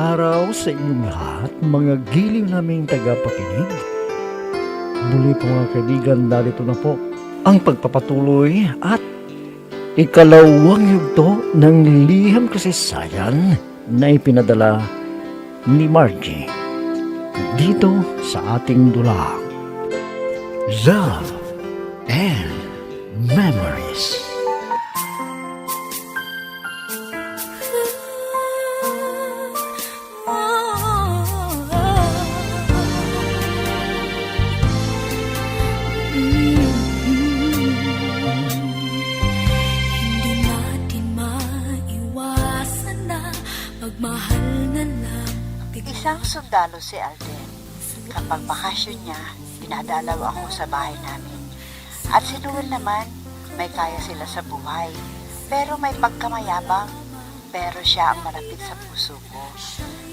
araw sa inyong lahat, mga giliw naming tagapakinig. Muli po mga kaibigan, narito na po ang pagpapatuloy at ikalawang yugto ng liham kasaysayan na ipinadala ni Margie dito sa ating dulang Love and Memories. Isang sundalo si Alden. Kapag bakasyon niya, pinadalaw ako sa bahay namin. At si Noel naman, may kaya sila sa buhay. Pero may pagkamayabang. Pero siya ang malapit sa puso ko.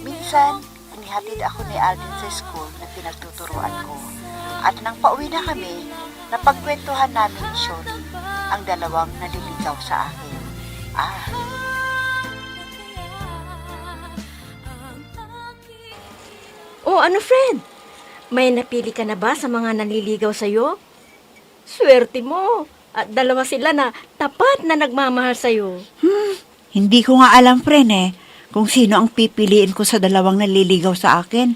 Minsan, inihatid ako ni Alden sa school na pinagtuturuan ko. At nang pauwi na kami, napagkwentuhan namin ni Shoni, ang dalawang naliligaw sa akin. Oh, ano friend? May napili ka na ba sa mga nanliligaw sa'yo? Swerte mo. At dalawa sila na tapat na nagmamahal sa'yo. Hindi ko nga alam, friend, kung sino ang pipiliin ko sa dalawang naliligaw sa akin.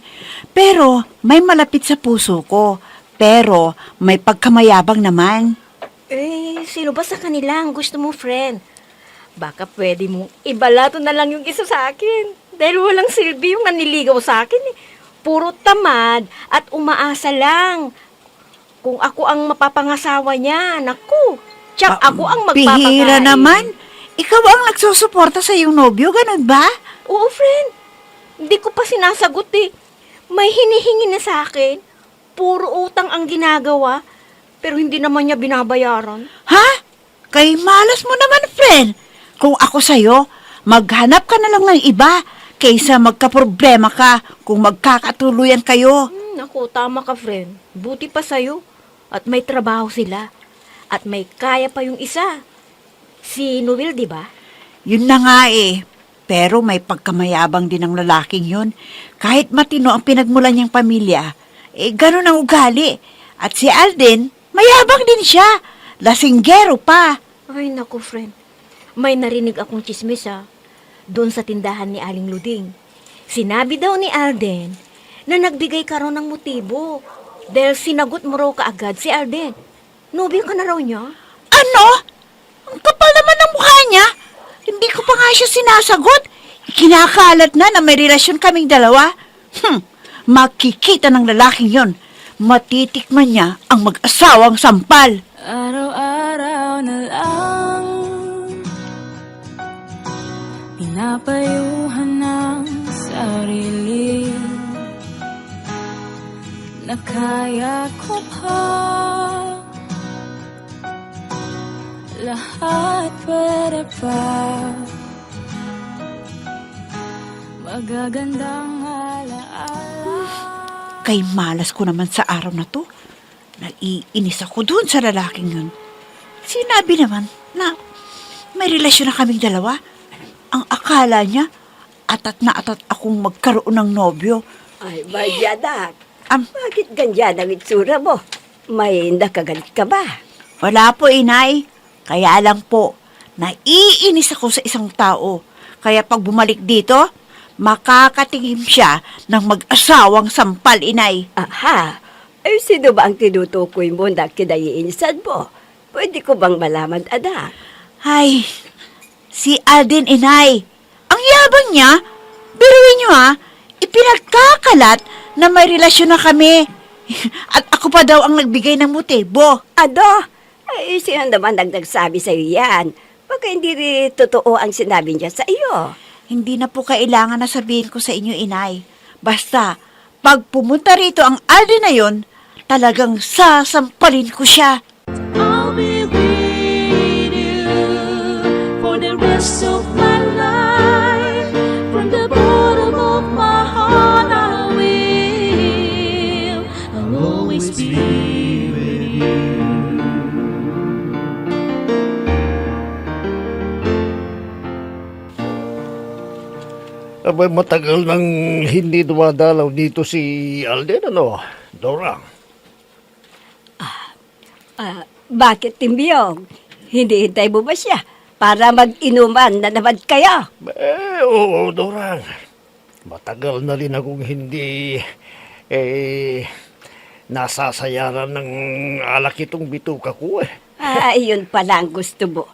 Pero may malapit sa puso ko. Pero may pagkamayabang naman. Sino ba sa kanila ang gusto mo, friend? Baka pwede mong ibalato na lang yung isa sa akin. Dahil walang silbi yung nanliligaw sa akin. Puro tamad at umaasa lang. Kung ako ang mapapangasawa niya, naku, tsak ako ang magpapakain. Bihira naman. Ikaw ang nagsusuporta sa iyong nobyo, ganun ba? Oo, friend. Hindi ko pa sinasagot eh. May hinihingi na sa akin. Puro utang ang ginagawa, pero hindi naman niya binabayaran. Ha? Kay malas mo naman, friend. Kung ako sa'yo, maghanap ka na lang ng iba kaysa magkaproblema ka kung magkakatuluyan kayo. Naku, tama ka, friend. Buti pa sa'yo. At may trabaho sila. At may kaya pa yung isa. Si Noel, di ba? Yun na nga Pero may pagkamayabang din ang lalaking yun. Kahit matino ang pinagmulan niyang pamilya, ganun ang ugali. At si Alden, mayabang din siya. Lasinggero pa. Ay, naku, friend. May narinig akong chismis, doon sa tindahan ni Aling Luding. Sinabi daw ni Alden na nagbigay ka raw ng motibo dahil sinagot mo raw kaagad si Alden. Nobyo ka na raw niya? Ano? Ang kapal naman ng mukha niya. Hindi ko pa nga siya sinasagot. Kinakalat na may relasyon kaming dalawa. Makikita ng lalaking yon. Matitikman niya ang mag-asawang sampal. Araw-araw na lang pinapayuhan ng sarili na kaya ko pa lahat pwede pa magagandang alaala. Kay malas ko naman sa araw na to. Naiinis ako doon sa lalaking yun. Sinabi naman na may relasyon na kaming dalawa. Ang akala niya, atat na atat akong magkaroon ng nobyo. Ay, Marjadak, bakit ganyan ang itsura mo? May nakagalit ka ba? Wala po, inay. Kaya lang po, naiinis ako sa isang tao. Kaya pag bumalik dito, makakatingin siya ng mag-asawang sampal, inay. Aha, ay sino ba ang tinutukoy mo na kinaiinisan mo? Pwede ko bang malaman, anak? Ay, si Alden, inay. Ang yabang niya, biruin niyo ipinagkakalat na may relasyon na kami. At ako pa daw ang nagbigay ng motibo. Ano? Ay, sino naman ang nagsabi sa'yo yan? Baka hindi rin totoo ang sinabi niya sa iyo. Hindi na po kailangan na sabihin ko sa inyo, inay. Basta, pag pumunta rito ang Alden na yon, talagang sasampalin ko siya. I'll be with you for the rest of my life. From the bottom of my heart I will. I'll always be with you. Abay, matagal nang hindi dumadalaw dito si Alden, ano, Dora? Bakit, Timbiyong? Hindi hintay mo ba siya para mag-inuman na naman kayo? Oo, Dora. Matagal na rin akong hindi, nasasayaran ng alak itong bituka ko Yun pala ang gusto mo.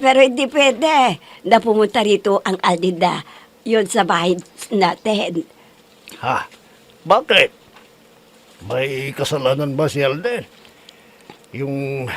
Pero hindi pwede na pumunta rito ang Aldida. Yun sa bahay natin. Ha? Bakit? May kasalanan ba si Alden? Yung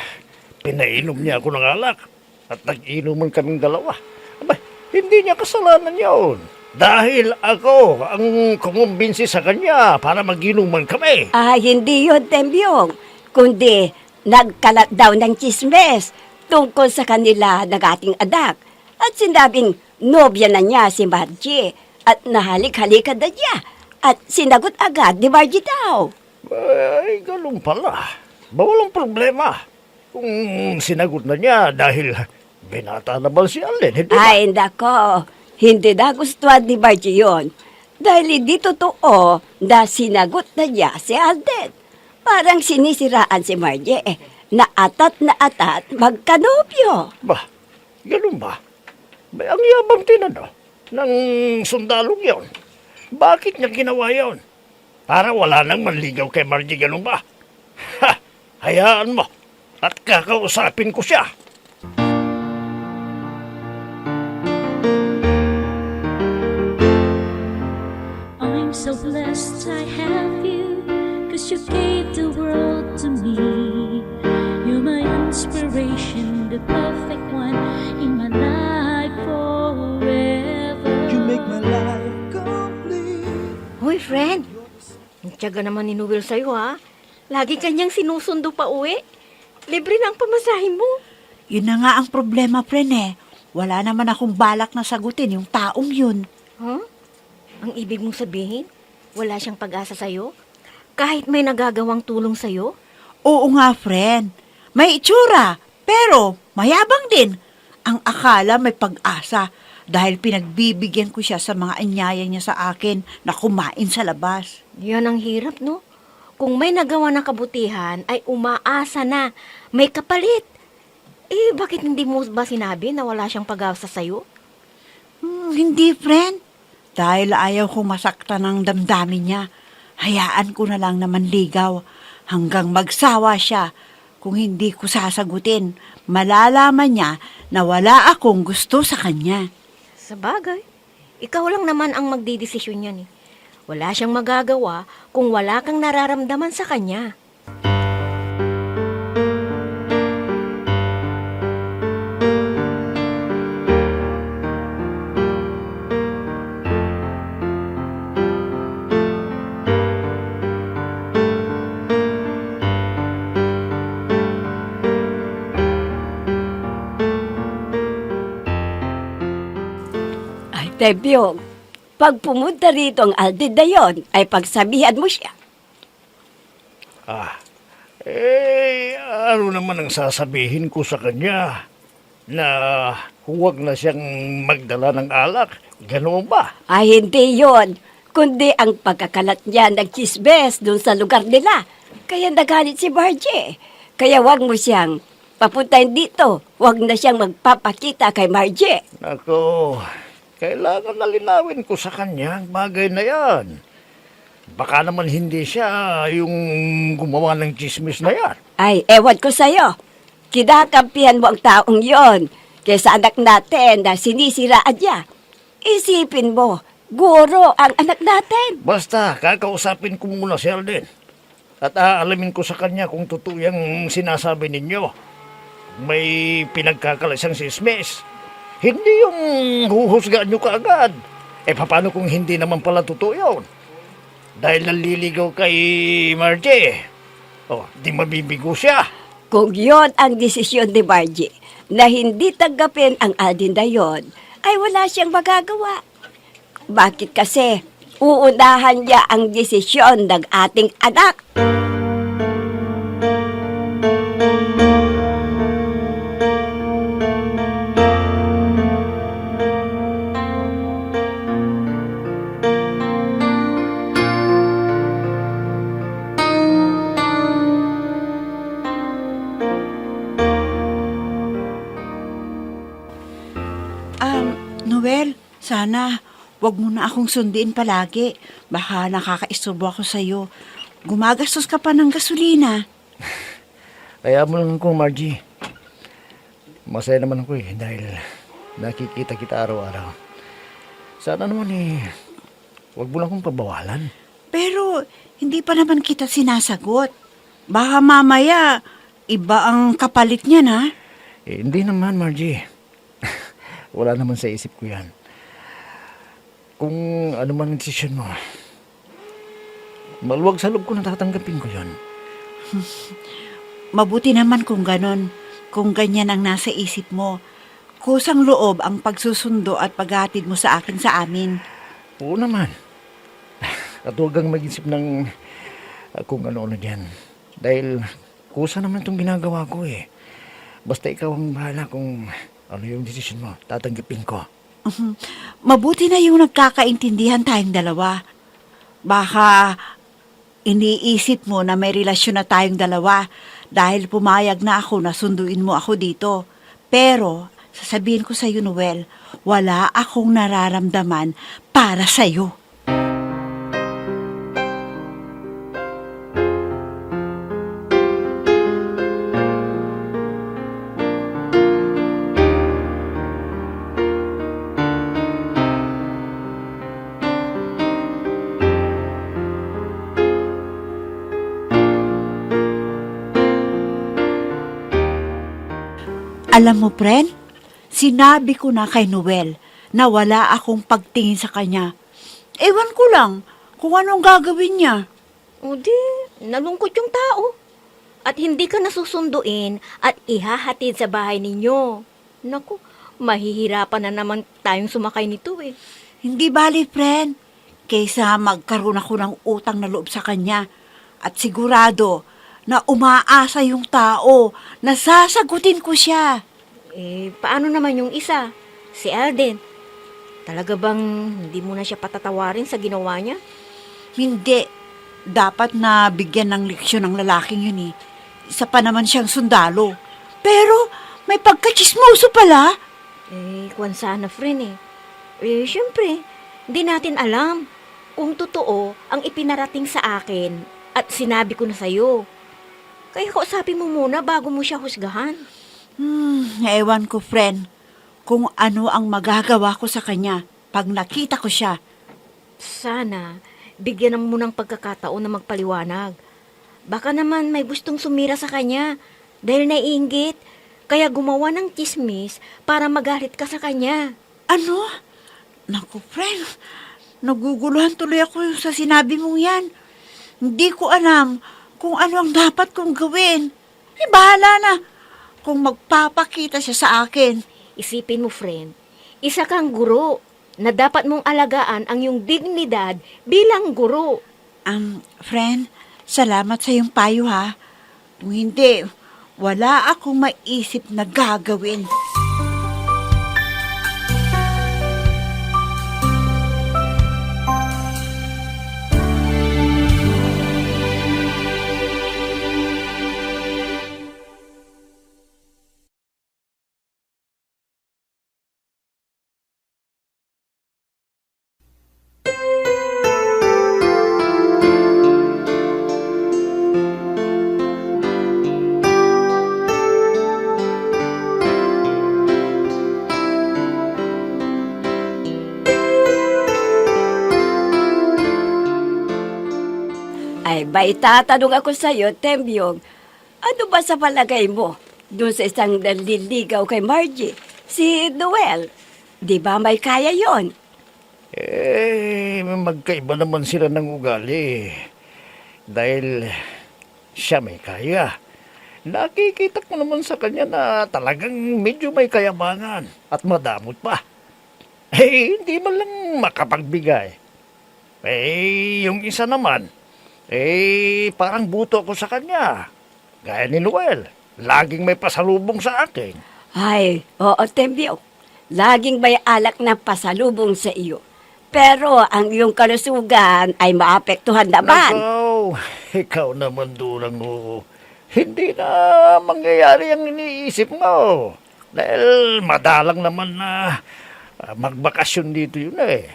pinainom niya ako ng alak at nag-inuman kaming dalawa. Aba, hindi niya kasalanan yun. Dahil ako ang kumumbinsi sa kanya para mag-inuman kami. Hindi yun, Tembyong. Kundi nagkalat daw ng chismes tungkol sa kanila ng ating anak. At sinabing nobya na niya si Margie at nahalik-halikan na niya. At sinagot agad ni Margie daw. Ay, ganun pala. Walang problema. Kung sinagot na niya dahil binata naman si Alden, hindi ba? Ay, nako. Hindi na gustuhan ni Margie yun. Dahil hindi totoo na sinagot na niya si Alden. Parang sinisiraan si Margie na atat magkanobyo. Ba, ganun ba? May ang yabang tinano ng sundalong yon. Bakit niya ginawa yon? Para wala nang manligaw kay Margie, ganun ba? Ha! Hayaan mo at kakausapin ko siya. I'm so blessed I have you, 'cause you gave the world to me. You're my inspiration, the perfect one in my life forever. You make my life complete. Hoy, friend. Ang tiyaga naman ni Noel sa'yo, ha? Lagi kanyang sinusundo pa uwi. Libre na ang pamasahin mo. Yun na nga ang problema, friend. Wala naman akong balak na sagutin yung taong yun. Huh? Ang ibig mong sabihin, wala siyang pag-asa sa'yo? Kahit may nagagawang tulong sa'yo? Oo nga, friend. May itsura, pero mayabang din. Ang akala may pag-asa dahil pinagbibigyan ko siya sa mga anyaya niya sa akin na kumain sa labas. Yan ang hirap, no? Kung may nagawa ng kabutihan, ay umaasa na may kapalit. Bakit hindi mo ba sinabi na wala siyang pag-asa sa'yo? Hindi, friend. Dahil ayaw kong masaktan ng damdamin niya, hayaan ko na lang naman ligaw hanggang magsawa siya. Kung hindi ko sasagutin, malalaman niya na wala akong gusto sa kanya. Sa bagay, ikaw lang naman ang magdidesisyon yan eh. Wala siyang magagawa kung wala kang nararamdaman sa kanya. Ay, Tembyong, pag pumunta rito ang Aldida yon, ay pagsabihan mo siya. Ano naman ang sasabihin ko sa kanya? Na huwag na siyang magdala ng alak? Ganoon ba? Ay, hindi yon, kundi ang pagkakalat niya ng chismes doon sa lugar nila. Kaya nagalit si Margie. Kaya wag mo siyang papuntahin dito. Wag na siyang magpapakita kay Margie. Ako, kailangan na linawin ko sa kanya ang bagay na yan. Baka naman hindi siya yung gumawa ng chismis na yan. Ay, ewan ko sa'yo. Kinakampihan mo ang taong yon kaysa anak natin na sinisiraan niya. Isipin mo, guro ang anak natin. Basta, kakausapin ko muna si Alden. At aalamin ko sa kanya kung totoo yung sinasabi ninyo. May pinagkakalasang chismis. Hindi yung huhusgaan nyo kaagad. Paano kung hindi naman pala totoo yun? Dahil naliligaw kay Margie. Di mabibigo siya. Kung yon ang desisyon ni Margie na hindi tanggapin ang Aldin na yon, ay wala siyang magagawa. Bakit kasi uunahan niya ang desisyon ng ating anak? Sana, wag mo na akong sundiin palagi. Baka nakakaisturbo ako sa'yo. Gumagastos ka pa ng gasolina. Kaya mo lang ako, Margie. Masaya naman ako dahil nakikita kita araw-araw. Sana naman wag mo lang akong pabawalan. Pero, hindi pa naman kita sinasagot. Baka mamaya, iba ang kapalit niya na. Hindi naman, Margie. Wala naman sa isip ko yan. Kung ano man ang desisyon mo, maluwag sa loob ko na tatanggapin ko yon. Mabuti naman kung ganon, kung ganyan ang nasa isip mo. Kusang loob ang pagsusundo at paghatid mo sa akin sa amin. Oo naman. At huwag kang mag-isip ng kung ano-ano dyan. Dahil kusa naman itong ginagawa ko Basta ikaw ang bahala kung ano yung desisyon mo. Tatanggapin ko. Mabuti na yung nagkakaintindihan tayong dalawa. Baka iniisip mo na may relasyon na tayong dalawa dahil pumayag na ako na sunduin mo ako dito. Pero, sasabihin ko sa'yo, Noel, wala akong nararamdaman para sa'yo. Alam mo, friend, sinabi ko na kay Noel na wala akong pagtingin sa kanya. Ewan ko lang kung anong gagawin niya. O di, nalungkot yung tao. At hindi ka nasusunduin at ihahatid sa bahay ninyo. Naku, mahihirapan na naman tayong sumakay nito Hindi bali, friend. Kaysa magkaroon ako ng utang na loob sa kanya. At sigurado na umaasa yung tao na sasagutin ko siya. Paano naman yung isa? Si Alden. Talaga bang hindi mo na siya patatawarin sa ginawa niya? Hindi. Dapat na bigyan ng leksyon ng lalaking yun Isa pa naman siyang sundalo. Pero may pagkachismoso pala. Kwan sana, friend syempre, hindi natin alam kung totoo ang ipinarating sa akin at sinabi ko na sa'yo. Kaya kausapin mo muna bago mo siya husgahan. Ewan ko, friend, kung ano ang magagawa ko sa kanya pag nakita ko siya. Sana, bigyan mo ng pagkakataon na magpaliwanag. Baka naman may gustong sumira sa kanya dahil naiinggit, kaya gumawa ng chismis para magalit ka sa kanya. Ano? Naku, friend, naguguluhan tuloy ako sa sinabi mong yan. Hindi ko alam kung ano ang dapat kong gawin. Bahala na kung magpapakita siya sa akin. Isipin mo, friend, isa kang guro na dapat mong alagaan ang iyong dignidad bilang guro. Friend, salamat sa iyong payo ha. Kung hindi, wala akong maisip na gagawin. Ay, ba itatanong ako sa'yo, Tembyong, ano ba sa palagay mo doon sa isang naliligaw kay Margie, si Noel? Di ba may kaya yon? Magkaiba naman sila ng ugali. Dahil siya may kaya. Nakikita ko naman sa kanya na talagang medyo may kayabangan at madamot pa. Hindi man lang makapagbigay. Yung isa naman, parang buto ako sa kanya. Gaya ni Noel, laging may pasalubong sa akin. Ay, oo, Tembyong. Laging may alak na pasalubong sa iyo. Pero ang iyong kalusugan ay maapektuhan naman. Ikaw naman dulang mo. Hindi na mangyayari ang iniisip mo. Dahil madalang naman na magbakasyon dito yun eh.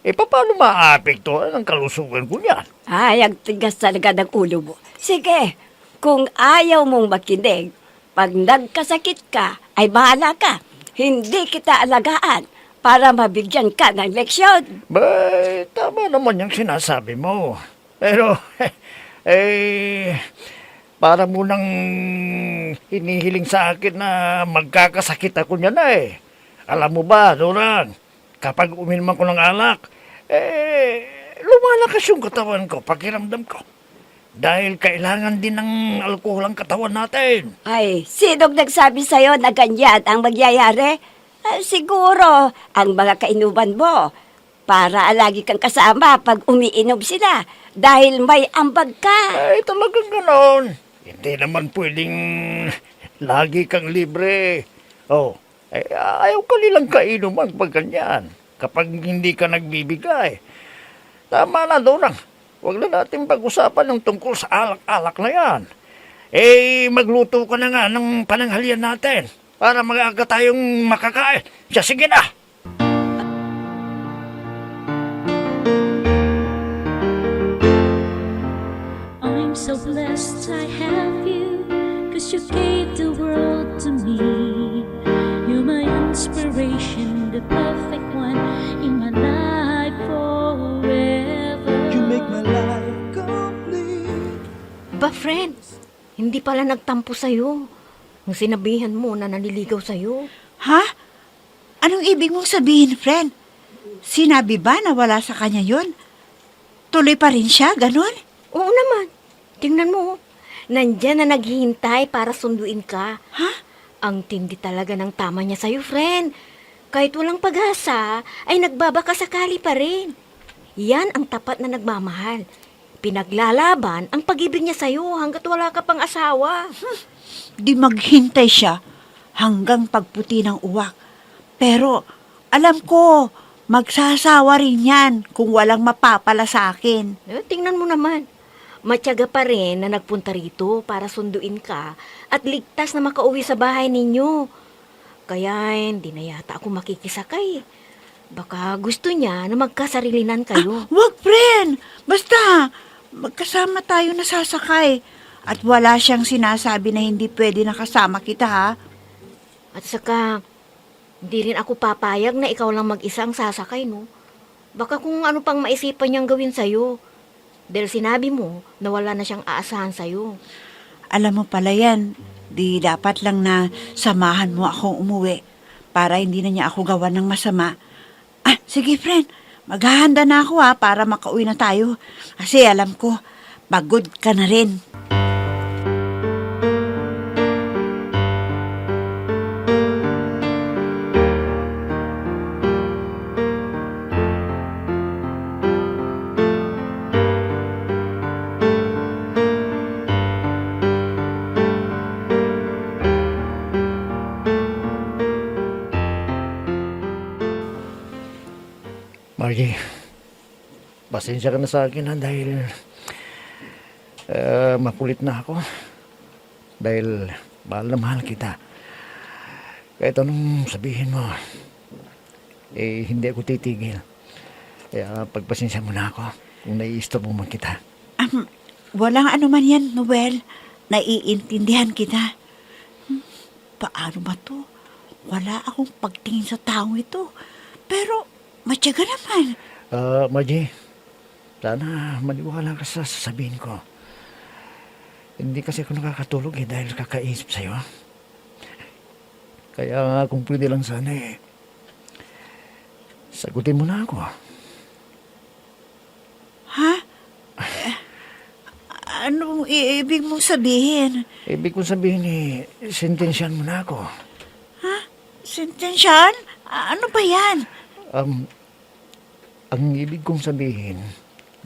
Paano maaapektuhan ang kalusugan ko niyan? Ay, ang tigas talaga ng ulo mo. Sige, kung ayaw mong makinig, pag nagkasakit ka, ay bahala ka. Hindi kita alagaan para mabigyan ka ng leksyon. Tama naman yung sinasabi mo. Pero, para mo nang hinihiling sa akin na magkakasakit ako niyan eh. Alam mo ba, Dorang, kapag uminom ko ng alak, lumalakas yung katawan ko, pakiramdam ko. Dahil kailangan din ng alkohol ang katawan natin. Ay, sinong nagsabi sa'yo na ganyan ang mangyayari? Siguro, ang mga kainuman mo. Para lagi kang kasama pag umiinom sila. Dahil may ambag ka. Talagang ganon. Hindi naman pwedeng lagi kang libre. Ayaw ka nilang kainuman pag ganyan. Kapag hindi ka nagbibigay. Tama na, Dorang. Huwag na natin pag-usapan ng tungkol sa alak-alak na yan. Magluto ka na nga ng pananghalian natin para mag-aga tayong makakain. Sige na! I'm so blessed I have you, 'cause you gave the world to me. You're my inspiration, the perfect one in my life forever. You make my life complete. Ba, friend, hindi pala nagtampo sa'yo. Nung sinabihan mo na naniligaw sa'yo. Ha? Anong ibig mong sabihin, friend? Sinabi ba na wala sa kanya yun? Tuloy pa rin siya, ganon? Oo naman. Tingnan mo. Nandyan na naghihintay para sunduin ka. Ha? Ang tindi talaga ng tama niya sa'yo, friend. Kahit walang pag-asa, ay nagbabaka sakali pa rin. Yan ang tapat na nagmamahal. Pinaglalaban ang pag-ibig niya sa'yo hanggat wala ka pang asawa. Di maghintay siya hanggang pagputi ng uwak. Pero alam ko, magsasawa rin yan kung walang mapapala sa akin. Tingnan mo naman. Matyaga pa rin na nagpunta rito para sunduin ka at ligtas na makauwi sa bahay ninyo. Kaya hindi na yata ako makikisakay. Baka gusto niya na magkasarilinan kayo. Wag, friend! Basta, magkasama tayo na sasakay. At wala siyang sinasabi na hindi pwede nakasama kita, ha? At saka, hindi rin ako papayag na ikaw lang mag-isang sasakay, no? Baka kung ano pang maisipan niyang gawin sa'yo. Dahil sinabi mo na wala na siyang aasahan sa'yo. Alam mo pala yan, di dapat lang na samahan mo akong umuwi para hindi na niya ako gawan ng masama. Sige friend, maghahanda na ako para makauwi na tayo. Kasi alam ko, pagod ka na rin. Margie, pasensya ka na sa akin dahil makulit na ako. Dahil mahal na mahal kita. Kahit anong sabihin mo, hindi ako titigil. Kaya pagpasensya mo na ako kung nai-istorbo man kita. Walang ano man yan, Noel. Naiintindihan kita. Paano ba to? Wala akong pagtingin sa taong ito. Pero matyaga naman. Margie, sana maniwala ka sa sasabihin ko. Hindi kasi ako nakakatulog dahil kakaisip sa'yo. Kaya kung pwede lang sana sagutin mo na ako. Ha? Anong ibig mong sabihin? Ibig kong sabihin sentensyan mo na ako. Ha? Sentensyan? Ano ba yan? Ang ibig kong sabihin,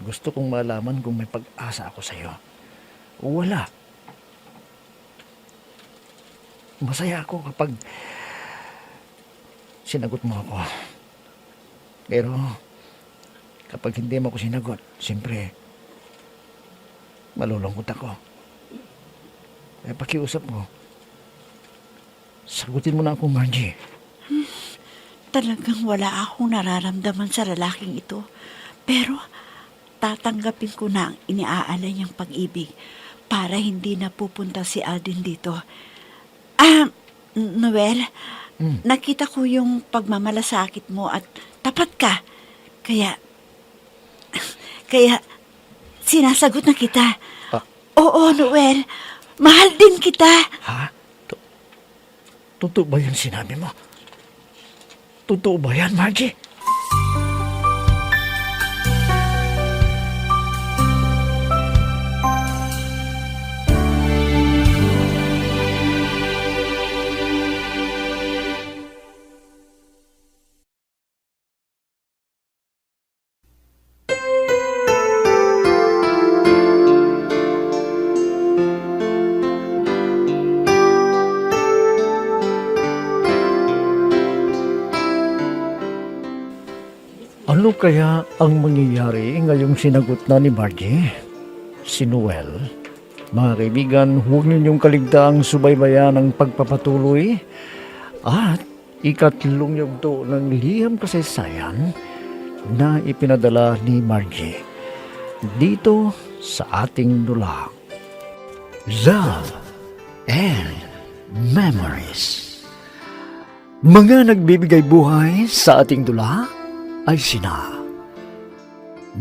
gusto kong malaman kung may pag-asa ako sa'yo. O wala. Masaya ako kapag sinagot mo ako. Pero kapag hindi mo ako sinagot, siyempre, malulungkot ako. Kaya pakiusap mo, sagutin mo na ako, Margie. talagang wala akong nararamdaman sa lalaking ito. Pero tatanggapin ko na ang iniaalay niyang pag-ibig para hindi na pupunta si Alden dito. Noel, nakita ko yung pagmamalasakit mo at tapat ka. Kaya sinasagot na kita. Oo, Noel, mahal din kita. Ha? Totoo ba yung sinabi mo? Totoo ba yan, Margie? Ano kaya ang mangyayari ngayong sinagot na ni Margie? Si Noel? Mga kaibigan, huwag ninyong kaligtaang subaybayan ang pagpapatuloy at ikatlong yugto ng liham kasaysayan na ipinadala ni Margie dito sa ating dula. Love and Memories. Mga nagbibigay buhay sa ating dula ay sina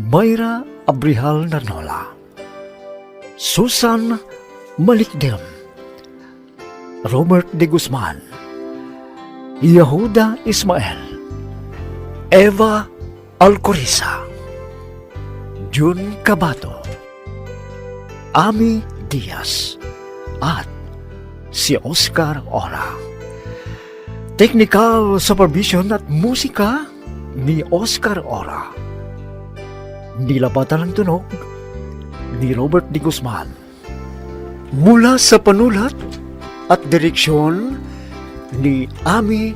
Mayra Abrihal Narnola, Susan Malikdem, Robert de Guzman, Yehuda Ismael, Eva Alcoriza, Jun Cabato, Ami Diaz, at si Oscar Ora. Technical supervision at musika ni Oscar Ora. Nilapatan ng tunog ni Robert de Guzman. Mula sa panulat at direksyon ni Ami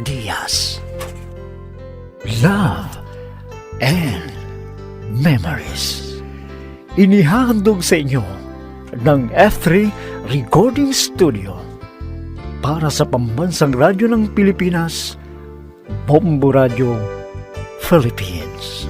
Diaz. Love and Memories. Inihahandog sa inyo ng F3 Recording Studio para sa Pambansang Radyo ng Pilipinas, Bombo Radio Philippines.